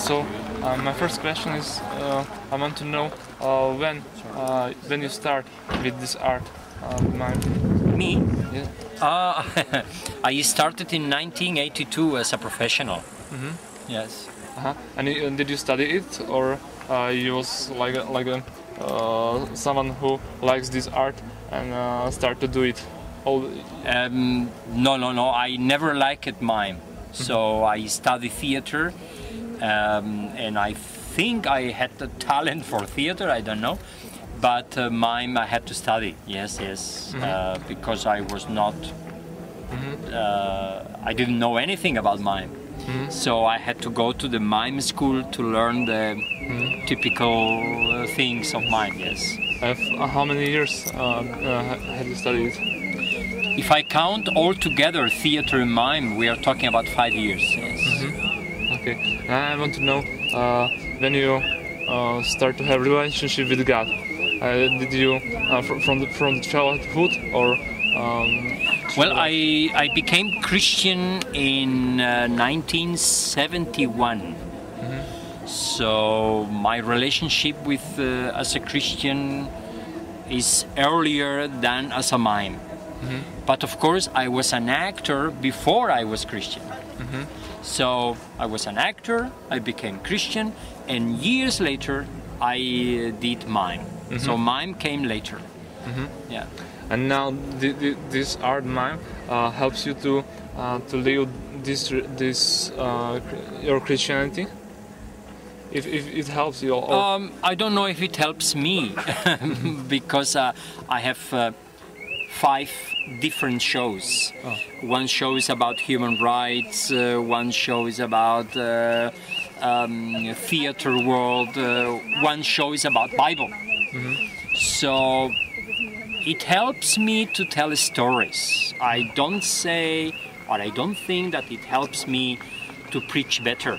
So my first question is, I want to know when you start with this art, mime. Me? Yeah. I started in 1982 as a professional. Yes. And did you study it, or you was like someone who likes this art and start to do it? No. I never liked mime. So I studied theater, and I think I had the talent for theater. I don't know, but mime I had to study. Yes, because I was not. I didn't know anything about mime. So I had to go to the mime school to learn the typical things of mime. Yes. How many years have you studied it? If I count all together theater and mime, we are talking about 5 years. Yes. Okay. I want to know when you start to have relationship with God. Did you from childhood or? Well, I became Christian in 1971. So my relationship with as a Christian is earlier than as a mime. But of course, I was an actor before I was Christian. So I was an actor, I became Christian, and years later I did mime. So mime came later. Yeah. And now this art mime helps you to live this your Christianity. If it helps you. I don't know if it helps me because I have 5 different shows. One show is about human rights. One show is about theater world. One show is about Bible. So it helps me to tell stories. I don't say, or I don't think that it helps me to preach better.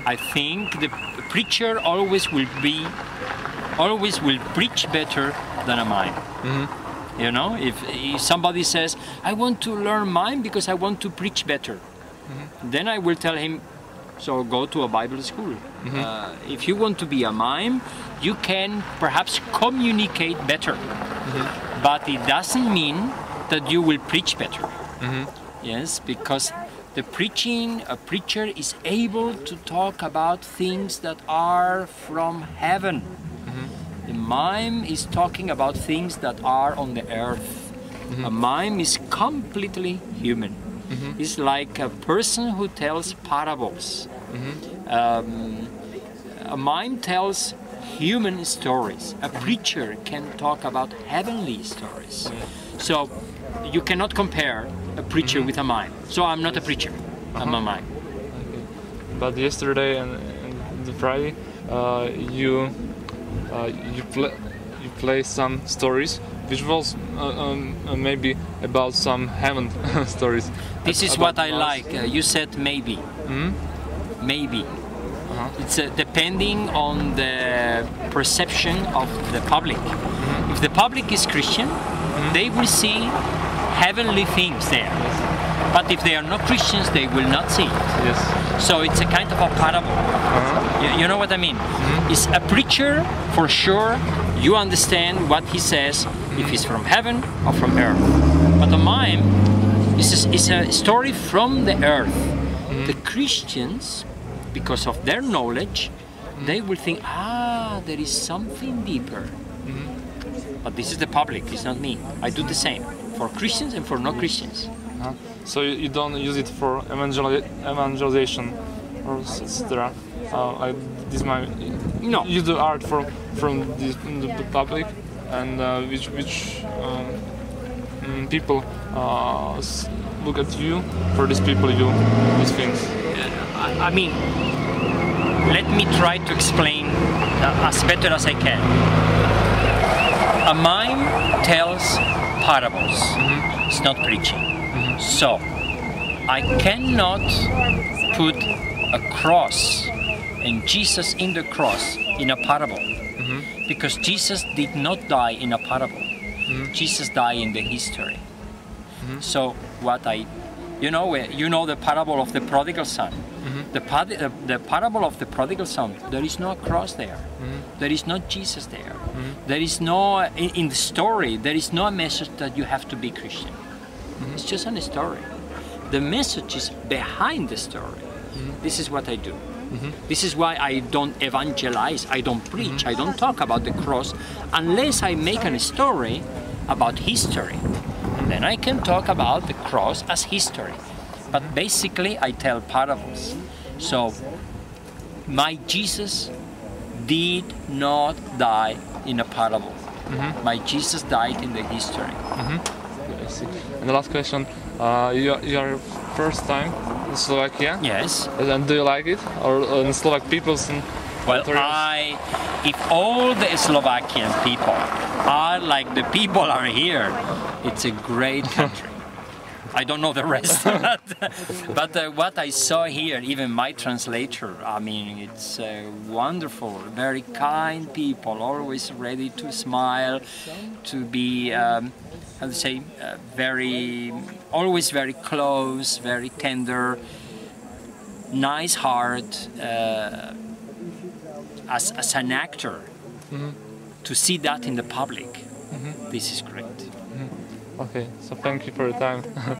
I think the preacher always will preach better than a mime. You know, if somebody says, I want to learn mime because I want to preach better, then I will tell him, so go to a Bible school. If you want to be a mime, you can perhaps communicate better, but it doesn't mean that you will preach better. Yes, because a preacher is able to talk about things that are from heaven. The mime is talking about things that are on the earth. A mime is completely human. It's like a person who tells parables. A mime tells human stories. A preacher can talk about heavenly stories. So you cannot compare a preacher with a mime. So I'm not a preacher. I'm a mime. But yesterday and the Friday, you play some stories, which was maybe about some heaven stories. This is what I like. You said maybe. Maybe. It's depending on the perception of the public. If the public is Christian, they will see heavenly things there. But if they are not Christians, they will not see it. Yes. So it's a kind of a parable. You know what I mean? It's a preacher, for sure, you understand what he says, if he's from heaven or from earth. But a mime is a story from the earth. The Christians, because of their knowledge, they will think, there is something deeper. But this is the public, it's not me. I do the same for Christians and for non-Christians. So you don't use it for evangelization or etc. No. You do art from the public, and which people look at you. For these people, you do these things. I mean, let me try to explain as better as I can. A mime tells parables. It's not preaching. So, I cannot put a cross and Jesus in the cross in a parable. Because Jesus did not die in a parable. Jesus died in the history. So, you know the parable of the prodigal son. The parable of the prodigal son, there is no cross there. There is not Jesus there. There is no, in the story, there is no message that you have to be Christian. It's just a story. The message is behind the story. This is what I do. This is why I don't evangelize, I don't preach, I don't talk about the cross unless I make a story about history. Then I can talk about the cross as history. But basically I tell parables. So my Jesus did not die in a parable. My Jesus died in the history. I see. And the last question, your first time in Slovakia? Yes. And do you like it? Or in Slovak peoples? Well, if all the Slovakian people are like the people are here, it's a great country. I don't know the rest, but what I saw here, even my translator, I mean, it's wonderful, very kind people, always ready to smile, to be, how to say, always very close, very tender, nice heart. As an actor, to see that in the public, this is great. Okay, so thank you for your time.